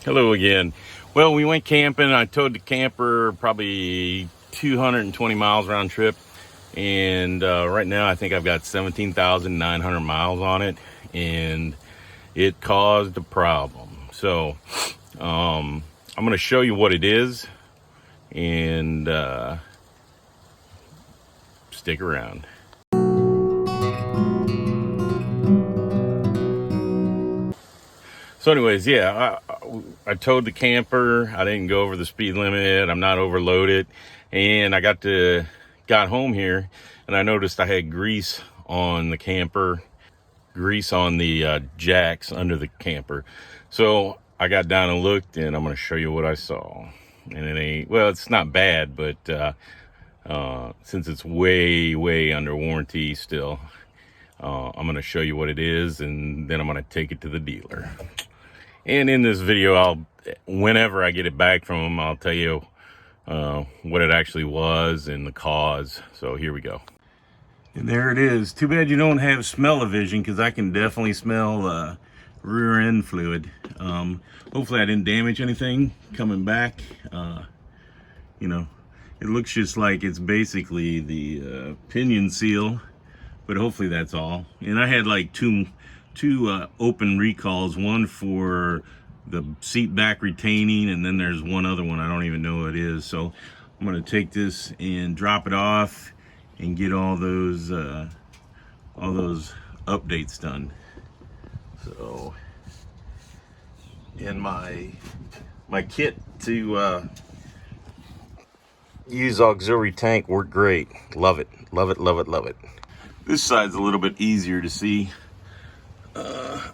Hello again. Well, we went camping. I towed the camper probably 220 miles round trip. And right now I think I've got 17,900 miles on it. And it caused a problem. So I'm going to show you what it is. And stick around. So anyways, yeah, I towed the camper. I didn't go over the speed limit. I'm not overloaded. And I got home here and I noticed I had grease on the camper, grease on the jacks under the camper. So I got down and looked, and I'm going to show you what I saw. And it ain't, well, it's not bad, but since it's way under warranty still, I'm going to show you what it is, and then I'm going to take it to the dealer. And in this video, whenever I get it back from them, I'll tell you what it actually was and the cause. So here we go. And there it is. Too bad you don't have smell-o-vision, because I can definitely smell rear end fluid. Hopefully I didn't damage anything coming back. You know, it looks just like it's basically the pinion seal, but hopefully that's all. And I had like two open recalls, one for the seat back retaining, and then there's one other one I don't even know what it is. So I'm going to take this and drop it off and get all those updates done. So, and my kit to use auxiliary tank worked great. Love it. This side's a little bit easier to see.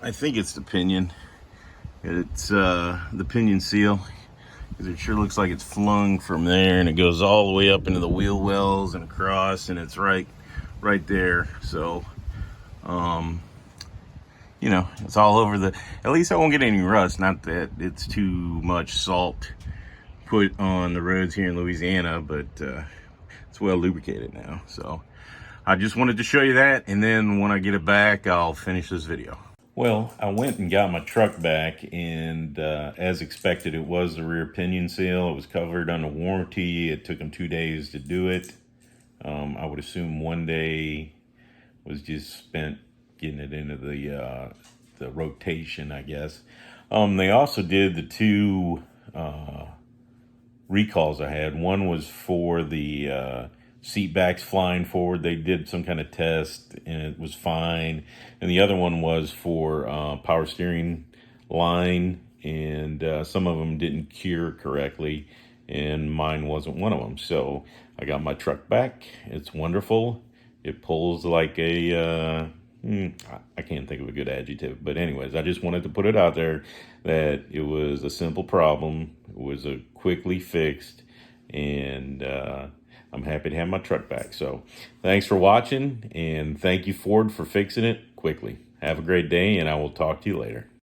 I think it's the pinion. It's the pinion seal, because it sure looks like it's flung from there, and it goes all the way up into the wheel wells and across, and it's right there. So you know, it's all over the, at least I won't get any rust. Not that it's too much salt put on the roads here in Louisiana, but it's well lubricated now. So I just wanted to show you that, and then when I get it back, I'll finish this video. Well, I went and got my truck back, and as expected, it was the rear pinion seal. It was covered under warranty. It took them 2 days to do it. I would assume 1 day was just spent getting it into the rotation, I guess. They also did the two recalls I had. One was for the seat backs flying forward. They did some kind of test and it was fine. And the other one was for power steering line, and some of them didn't cure correctly, and mine wasn't one of them. So I got my truck back. It's wonderful. It pulls like a I can't think of a good adjective, but anyways, I just wanted to put it out there that it was a simple problem. It was a quickly fixed, and I'm happy to have my truck back. So thanks for watching, and thank you, Ford, for fixing it quickly. Have a great day, and I will talk to you later.